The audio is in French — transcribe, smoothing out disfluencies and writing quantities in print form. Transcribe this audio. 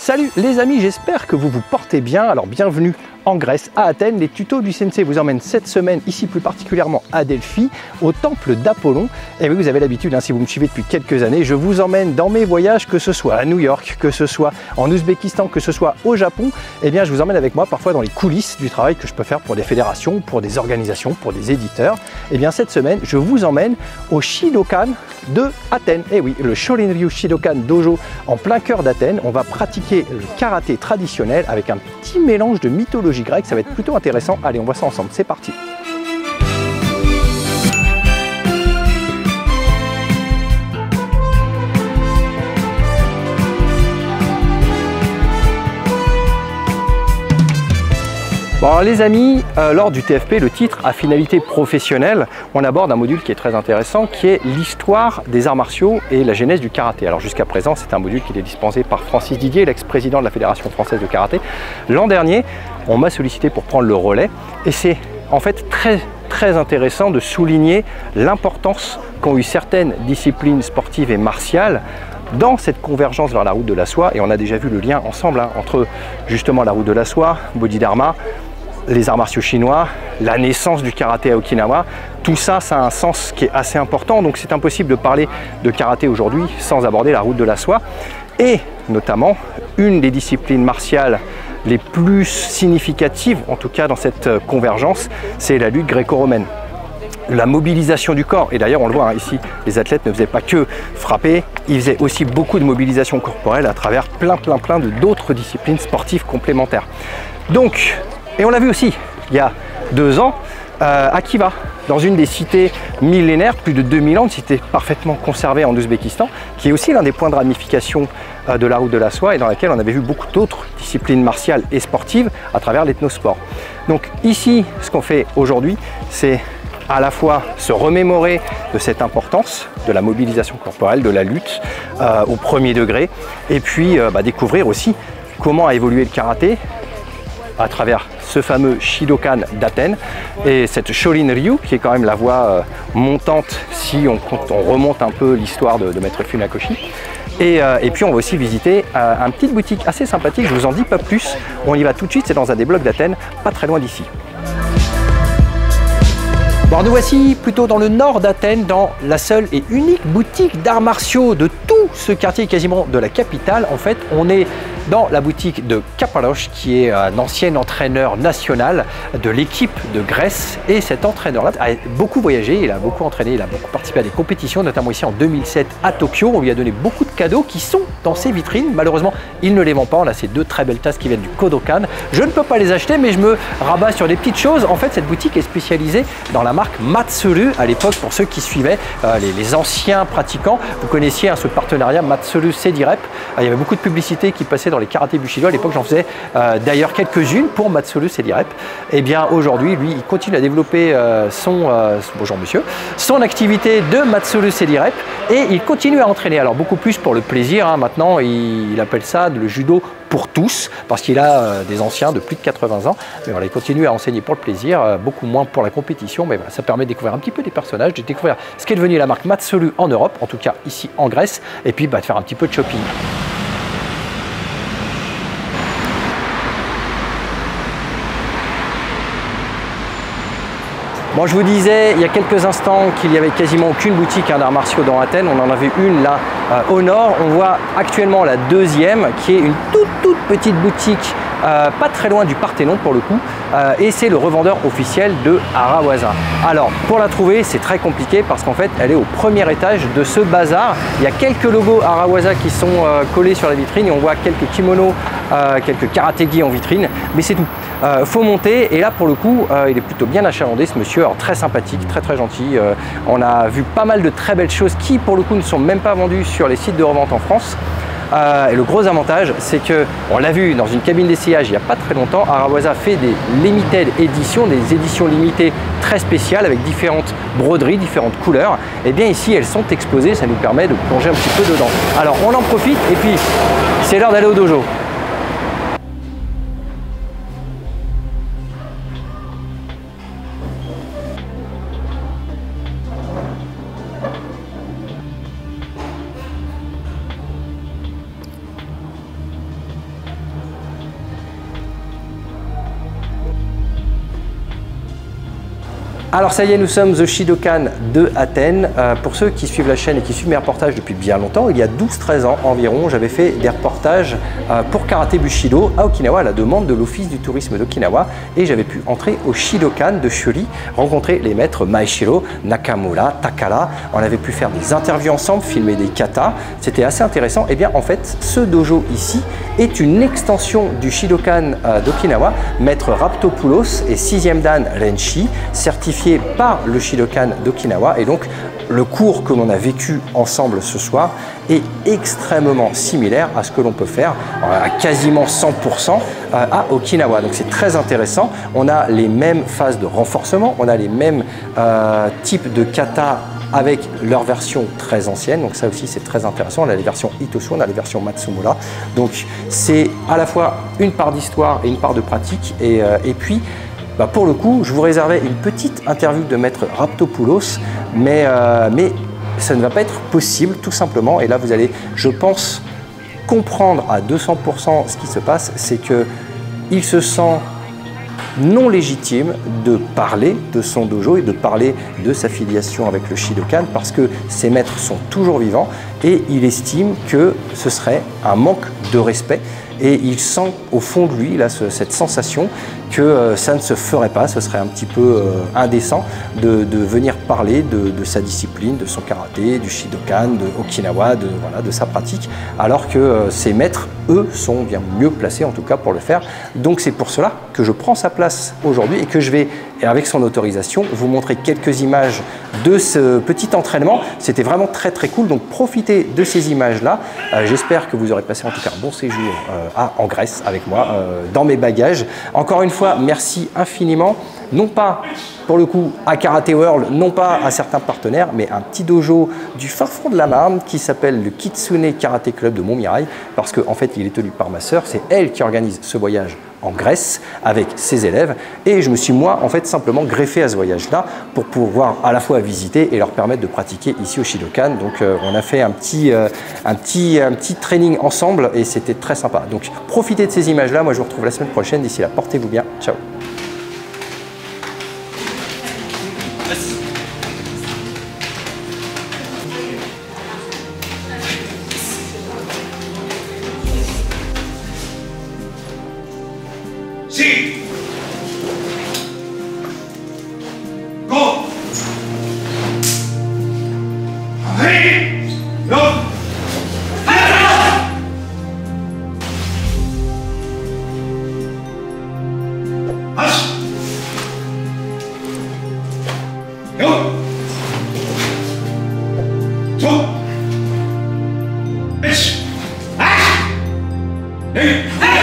Salut les amis, j'espère que vous vous portez bien. Alors bienvenue en Grèce, à Athènes. Les tutos du Sensei vous emmènent cette semaine, ici plus particulièrement à Delphi, au temple d'Apollon. Et oui, vous avez l'habitude, si vous me suivez depuis quelques années, je vous emmène dans mes voyages, que ce soit à New York, que ce soit en Ouzbékistan, que ce soit au Japon. Eh bien, je vous emmène avec moi parfois dans les coulisses du travail que je peux faire pour des fédérations, pour des organisations, pour des éditeurs. Eh bien, cette semaine, je vous emmène au Shidokan de Athènes. Et oui, le Shorin-ryu Shidokan Dojo en plein cœur d'Athènes. On va pratiquer le karaté traditionnel avec un petit mélange de mythologie grecque. Ça va être plutôt intéressant. Allez, on voit ça ensemble. C'est parti. Bon alors les amis, lors du TFP, le titre à finalité professionnelle, on aborde un module qui est très intéressant, qui est l'histoire des arts martiaux et la genèse du karaté. Alors jusqu'à présent, c'est un module qui est dispensé par Francis Didier, l'ex-président de la Fédération française de karaté. L'an dernier, on m'a sollicité pour prendre le relais et c'est en fait très intéressant de souligner l'importance qu'ont eu certaines disciplines sportives et martiales dans cette convergence vers la route de la soie. Et on a déjà vu le lien ensemble entre justement la route de la soie, Bodhidharma, les arts martiaux chinois, la naissance du karaté à Okinawa. Tout ça, ça a un sens qui est assez important. Donc c'est impossible de parler de karaté aujourd'hui sans aborder la route de la soie. Et notamment, une des disciplines martiales les plus significatives, en tout cas dans cette convergence, c'est la lutte gréco-romaine. La mobilisation du corps, et d'ailleurs on le voit ici, les athlètes ne faisaient pas que frapper, ils faisaient aussi beaucoup de mobilisation corporelle à travers plein d'autres disciplines sportives complémentaires. Donc, et on l'a vu aussi il y a 2 ans, à Khiva, dans une des cités millénaires, plus de 2000 ans, une cité parfaitement conservée en Ouzbékistan, qui est aussi l'un des points de ramification de la route de la soie et dans laquelle on avait vu beaucoup d'autres disciplines martiales et sportives à travers l'ethnosport. Donc ici, ce qu'on fait aujourd'hui, c'est à la fois se remémorer de cette importance de la mobilisation corporelle, de la lutte au premier degré, et puis découvrir aussi comment a évolué le karaté à travers ce fameux Shidokan d'Athènes et cette Shorin-ryu qui est quand même la voie montante si on remonte un peu l'histoire de Maître Funakoshi. Et puis on va aussi visiter une petite boutique assez sympathique, je vous en dis pas plus, on y va tout de suite, c'est dans un des blocs d'Athènes, pas très loin d'ici. Bon, nous voici plutôt dans le nord d'Athènes, dans la seule et unique boutique d'arts martiaux de tout ce quartier quasiment de la capitale. En fait, on est dans la boutique de Kapalos, qui est un ancien entraîneur national de l'équipe de Grèce. Et cet entraîneur-là a beaucoup voyagé, il a beaucoup entraîné, il a beaucoup participé à des compétitions, notamment ici en 2007 à Tokyo. On lui a donné beaucoup de cadeaux qui sont dans ses vitrines. Malheureusement, il ne les vend pas. On a ces 2 très belles tasses qui viennent du Kodokan. Je ne peux pas les acheter, mais je me rabats sur des petites choses. En fait, cette boutique est spécialisée dans la marque Matsuru. À l'époque, pour ceux qui suivaient, les anciens pratiquants, vous connaissiez ce partenariat Matsuru Sedirep. Il y avait beaucoup de publicités qui passaient dans les karaté bushido. À l'époque, j'en faisais d'ailleurs quelques-unes pour Matsuru Sedirep. Et bien aujourd'hui, lui, il continue à développer bonjour monsieur, son activité de Matsuru Sedirep et il continue à entraîner. Alors beaucoup plus pour le plaisir. Maintenant, il appelle ça le judo pour tous, parce qu'il a des anciens de plus de 80 ans. Mais voilà, il continue à enseigner pour le plaisir, beaucoup moins pour la compétition, mais voilà, ça permet de découvrir un petit peu des personnages, de découvrir ce qu'est devenu la marque Matsuru en Europe, en tout cas ici en Grèce, et puis de faire un petit peu de shopping. Bon, je vous disais il y a quelques instants qu'il n'y avait quasiment aucune boutique d'arts martiaux dans Athènes. On en avait une là au nord. On voit actuellement la 2e qui est une toute petite boutique pas très loin du Parthénon pour le coup. Et c'est le revendeur officiel de Arawaza. Alors pour la trouver, c'est très compliqué parce qu'en fait elle est au premier étage de ce bazar. Il y a quelques logos Arawaza qui sont collés sur la vitrine et on voit quelques kimonos, quelques karaté-gi en vitrine, mais c'est tout. Faut monter et là pour le coup il est plutôt bien achalandé ce monsieur, alors très sympathique, très gentil. On a vu pas mal de très belles choses qui pour le coup ne sont même pas vendues sur les sites de revente en France. Et le gros avantage, c'est que, on l'a vu dans une cabine d'essayage il n'y a pas très longtemps, Arawaza fait des limited éditions, des éditions limitées très spéciales avec différentes broderies, différentes couleurs. Et bien ici, elles sont exposées, ça nous permet de plonger un petit peu dedans. Alors on en profite et puis c'est l'heure d'aller au dojo. Alors ça y est, nous sommes au Shidokan de Athènes. Pour ceux qui suivent la chaîne et qui suivent mes reportages depuis bien longtemps, il y a 12-13 ans environ, j'avais fait des reportages pour Karaté Bushido à Okinawa à la demande de l'Office du tourisme d'Okinawa, et j'avais pu entrer au Shidokan de Shuri, rencontrer les maîtres Maeshiro, Nakamura, Takara. On avait pu faire des interviews ensemble, filmer des katas, c'était assez intéressant. Et bien en fait, ce dojo ici est une extension du Shidokan d'Okinawa. Maître Raptopoulos et 6e Dan Renshi, certifié par le Shidokan d'Okinawa, et donc le cours que l'on a vécu ensemble ce soir est extrêmement similaire à ce que l'on peut faire à quasiment 100% à Okinawa. Donc c'est très intéressant. On a les mêmes phases de renforcement, on a les mêmes types de kata avec leur version très ancienne, donc ça aussi c'est très intéressant. On a les versions Itosu, on a les versions Matsumura, donc c'est à la fois une part d'histoire et une part de pratique, et puis pour le coup, je vous réservais une petite interview de maître Raptopoulos, mais ça ne va pas être possible tout simplement. Et là, vous allez, je pense, comprendre à 200% ce qui se passe. C'est qu'il se sent non légitime de parler de son dojo et de parler de sa filiation avec le Shidokan, parce que ses maîtres sont toujours vivants, et il estime que ce serait un manque de respect. Et il sent au fond de lui là, cette sensation que ça ne se ferait pas, ce serait un petit peu indécent de venir parler de sa discipline, de son karaté, du Shidokan, de Okinawa, de sa pratique, alors que ses maîtres, eux, sont bien mieux placés en tout cas pour le faire. Donc c'est pour cela que je prends sa place aujourd'hui et que je vais, avec son autorisation, vous montrer quelques images de ce petit entraînement. C'était vraiment très très cool, donc profitez de ces images-là. J'espère que vous aurez passé en tout cas un bon séjour en Grèce avec moi, dans mes bagages. Encore une fois, merci infiniment, non pas pour le coup à Karate World, non pas à certains partenaires, mais un petit dojo du fin fond de la Marne qui s'appelle le Kitsune Karaté Club de Montmirail, parce qu'en fait il est tenu par ma sœur, c'est elle qui organise ce voyage en Grèce avec ses élèves, et je me suis moi en fait simplement greffé à ce voyage-là pour pouvoir à la fois visiter et leur permettre de pratiquer ici au Shidokan. Donc on a fait un petit training ensemble et c'était très sympa. Donc profitez de ces images-là, moi je vous retrouve la semaine prochaine, d'ici là portez-vous bien, ciao. Hey!